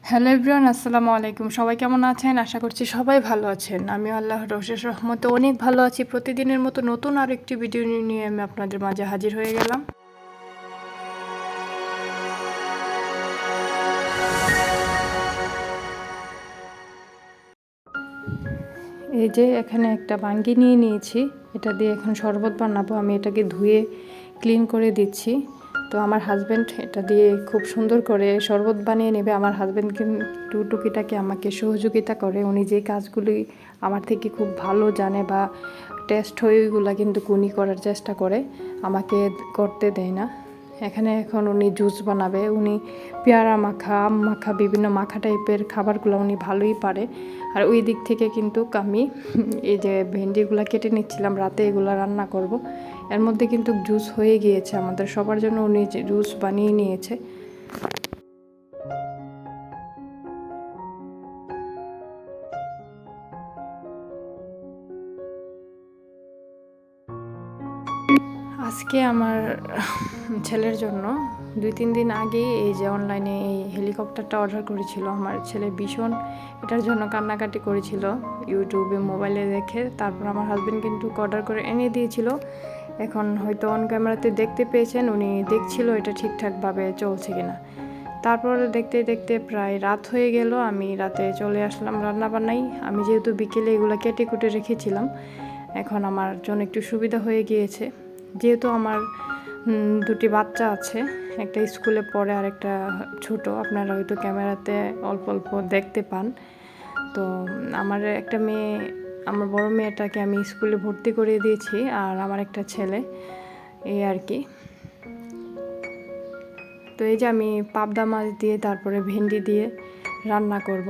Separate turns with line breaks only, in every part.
Hello everyone, আসসালামু আলাইকুম। সবাই কেমন আছেন? আশা করছি সবাই ভালো আছেন। আমি আল্লাহর অশেষ রহমতে অনেক ভালো আছি। প্রতিদিনের মতো নতুন আর একটি ভিডিও নিয়ে আমি আপনাদের মাঝে হাজির হয়ে গেলাম। এই যে এখানে একটা বাঙ্গি নিয়ে নিয়েছি, এটা দিয়ে এখন শরবত বানাবো। আমি এটাকে ধুয়ে ক্লিন করে দিচ্ছি। তো আমার হাজব্যান্ড এটা দিয়ে খুব সুন্দর করে শরবত বানিয়ে নেবে। আমার হাজব্যান্ড কিন্তু টুকিটাকি আমাকে সহযোগিতা করে। উনি যে কাজগুলি আমার থেকে খুব ভালো জানে বা টেস্ট হয়ে ওইগুলো কিন্তু উনি করার চেষ্টা করে, আমাকে করতে দেয় না। এখানে এখন উনি জুস বানাবে। উনি পেয়ারা মাখা, আম মাখা, বিভিন্ন মাখা টাইপের খাবারগুলো উনি ভালোই পারে। আর ওই দিক থেকে কিন্তু আমি এই যে ভেন্ডিগুলো কেটে নিচ্ছিলাম, রাতে এগুলো রান্না করব। এর মধ্যে কিন্তু জুস হয়ে গিয়েছে আমাদের সবার জন্য, উনি জুস বানিয়ে নিয়েছে। আজকে আমার ছেলের জন্য 2-3 দিন আগে এই যে অনলাইনে এই হেলিকপ্টারটা অর্ডার করেছিল। আমার ছেলে ভীষণ এটার জন্য কান্নাকাটি করেছিল ইউটিউবে, মোবাইলে দেখে। তারপর আমার হাজব্যান্ড কিন্তু অর্ডার করে এনে দিয়েছিল। এখন হয়তো অন ক্যামেরাতে দেখতে পেয়েছেন, উনি দেখছিল এটা ঠিকঠাকভাবে চলছে কিনা। তারপরে দেখতে দেখতে প্রায় রাত হয়ে গেল। আমি রাতে চলে আসলাম রান্নাবান্নায়। আমি যেহেতু বিকেলে এগুলো কেটে কুটে রেখেছিলাম, এখন আমার জন্য একটু সুবিধা হয়ে গিয়েছে। যেহেতু আমার দুটি বাচ্চা আছে, একটা স্কুলে পড়ে আর একটা ছোট, আপনারা হয়তো ক্যামেরাতে অল্প অল্প দেখতে পান। তো আমার একটা মেয়ে, আমার বড় মেয়েটাকে আমি স্কুলে ভর্তি করে দিয়েছি, আর আমার একটা ছেলে, এই আর কি। তো এই যে আমি পাবদা মাছ দিয়ে তারপরে ভেন্ডি দিয়ে রান্না করব।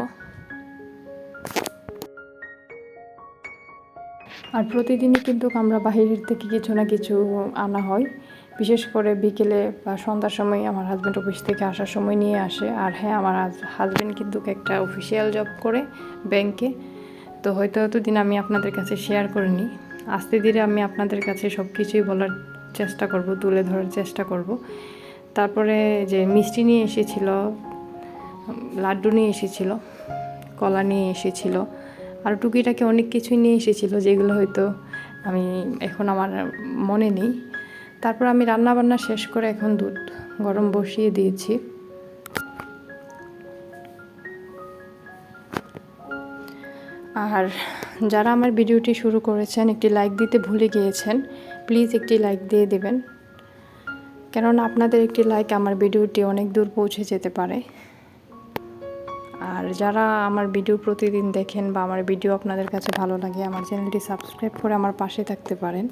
আর প্রতিদিনই কিন্তু আমরা বাহিরের থেকে কিছু না কিছু আনা হয়, বিশেষ করে বিকেলে বা সন্ধ্যার সময় আমার হাজব্যান্ড অফিস থেকে আসার সময় নিয়ে আসে। আর হ্যাঁ, আমার হাজব্যান্ড কিন্তু একটা অফিসিয়াল জব করে ব্যাংকে। তো হয়তো এতদিন আমি আপনাদের কাছে শেয়ার করিনি। আস্তে ধীরে আমি আপনাদের কাছে সব কিছুই বলার চেষ্টা করব, তুলে ধরার চেষ্টা করব। তারপরে যে মিষ্টি নিয়ে এসেছিল, লাড্ডু নিয়ে এসেছিল, কলা নিয়ে এসেছিল, আর টুকিটাকে অনেক কিছুই নিয়ে এসেছিল, যেগুলো হয়তো আমি এখন আমার মনে নেই। তারপর আমি রান্না বান্না শেষ করে এখন দুধ গরম বসিয়ে দিয়েছি। আর যারা আমার ভিডিওটি শুরু করেছেন, একটি লাইক দিতে ভুলে গিয়েছেন, প্লিজ একটি লাইক দিয়ে দেবেন। কেননা আপনাদের একটি লাইক আমার ভিডিওটি অনেক দূর পৌঁছে যেতে পারে। আর যারা আমার ভিডিও প্রতিদিন দেখেন বা আমার ভিডিও আপনাদের কাছে ভালো লাগে, আমার চ্যানেলটি সাবস্ক্রাইব করে আমার পাশে থাকতে পারেন।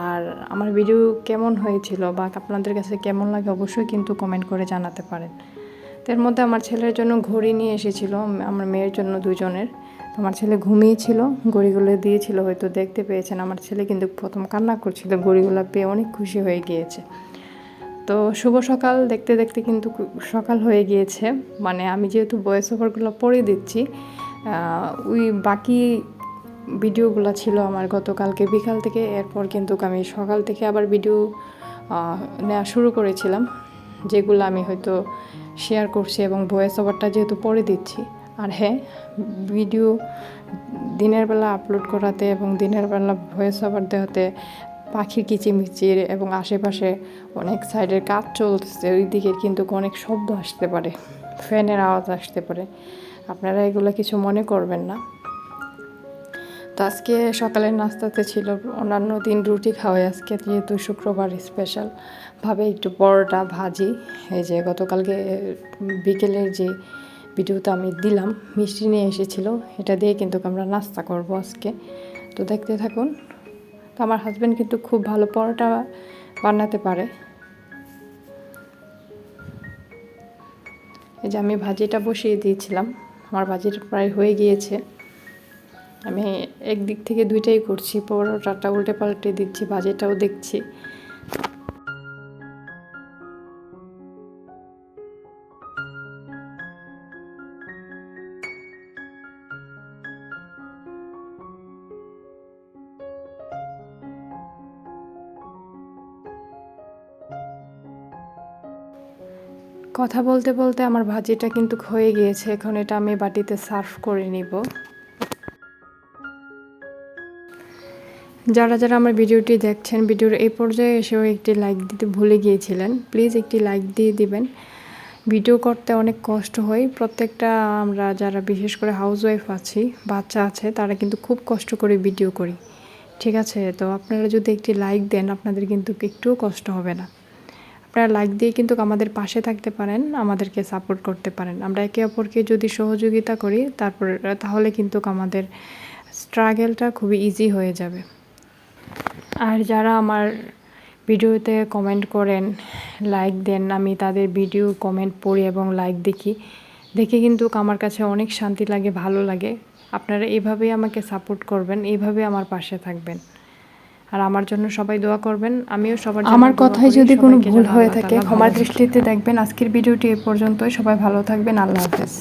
আর আমার ভিডিও কেমন হয়েছিল বা আপনাদের কাছে কেমন লাগে অবশ্যই কিন্তু কমেন্ট করে জানাতে পারেন। এর মধ্যে আমার ছেলের জন্য ঘড়ি নিয়ে এসেছিল, আমার মেয়ের জন্য দুজনের। আমার ছেলে ঘুমিয়েছিল, ঘড়িগুলো দিয়েছিল, হয়তো দেখতে পেয়েছেন। আমার ছেলে কিন্তু প্রথম কান্না করছিল, ঘড়িগুলো পেয়ে অনেক খুশি হয়ে গিয়েছে। তো শুভ সকাল, দেখতে দেখতে কিন্তু সকাল হয়ে গিয়েছে। মানে আমি যেহেতু ভয়েস ওভারগুলো পড়ে দিচ্ছি, ওই বাকি ভিডিওগুলো ছিল আমার গতকালকে বিকাল থেকে। এরপর কিন্তু আমি সকাল থেকে আবার ভিডিও নেওয়া শুরু করেছিলাম, যেগুলো আমি হয়তো শেয়ার করছি এবং ভয়েস ওভারটা যেহেতু পড়ে দিচ্ছি। আর হ্যাঁ, ভিডিও দিনের বেলা আপলোড করাতে এবং দিনের বেলা ভয়েস ওভার দেওয়াতে পাখির কিচিমিচির এবং আশেপাশে অনেক সাইডের কাজ চলছে, ওই দিকে কিন্তু অনেক শব্দ আসতে পারে, ফ্যানের আওয়াজ আসতে পারে। আপনারা এগুলো কিছু মনে করবেন না। তো আজকে সকালের নাস্তাতে ছিল, অন্যান্য দিন রুটি খাওয়াই, আজকে যেহেতু শুক্রবার স্পেশালভাবে একটু পরোটা ভাজি। এই যে গতকালকে বিকেলের যে ভিডিওটা আমি দিলাম, মিষ্টি নিয়ে এসেছিলো, এটা দিয়ে কিন্তু আমরা নাস্তা করব আজকে। তো দেখতে থাকুন। তো আমার হাজব্যান্ড কিন্তু খুব ভালো পরোটা বানাতে পারে। এই যে আমি ভাজিটা বসিয়ে দিয়েছিলাম, আমার ভাজিটা প্রায় হয়ে গিয়েছে। আমি একদিক থেকে দুইটাই করছি, পরোটাটা উল্টে পাল্টে দিচ্ছি, ভাজিটাও দেখছি। কথা বলতে বলতে আমার ভাজিটা কিন্তু হয়ে গিয়েছে। এখন এটা আমি বাটিতে সার্ভ করে নিব। যারা যারা আমার ভিডিওটি দেখছেন, ভিডিওর এই পর্যায়ে এসেও একটি লাইক দিতে ভুলে গিয়েছিলেন, প্লিজ একটি লাইক দিয়ে দিবেন। ভিডিও করতে অনেক কষ্ট হয়, প্রত্যেকটা আমরা যারা বিশেষ করে হাউসওয়াইফ আছি, বাচ্চা আছে, তারা কিন্তু খুব কষ্ট করে ভিডিও করি, ঠিক আছে? তো আপনারা যদি একটি লাইক দেন, আপনাদের কিন্তু একটুও কষ্ট হবে না। আপনারা লাইক দিয়ে কিন্তু আমাদের পাশে থাকতে পারেন, আমাদেরকে সাপোর্ট করতে পারেন। আমরা একে অপরকে যদি সহযোগিতা করি তাহলে কিন্তু আমাদের স্ট্রাগলটা খুবই ইজি হয়ে যাবে। আর যারা আমার ভিডিওতে কমেন্ট করেন, লাইক দেন, আমি তাদের ভিডিও কমেন্ট পড়ি এবং লাইক দেখে কিন্তু আমার কাছে অনেক শান্তি লাগে, ভালো লাগে। আপনারা এভাবেই আমাকে সাপোর্ট করবেন, এইভাবে আমার পাশে থাকবেন, আর আমার জন্য সবাই দোয়া করবেন। আমিও সবার জন্য
আমার কথায় যদি কোনো ভুল হয়ে থাকে
ক্ষমার দৃষ্টিতে দেখবেন। আজকের ভিডিওটি এ পর্যন্তই। সবাই ভালো থাকবেন। আল্লাহ হাফেজ।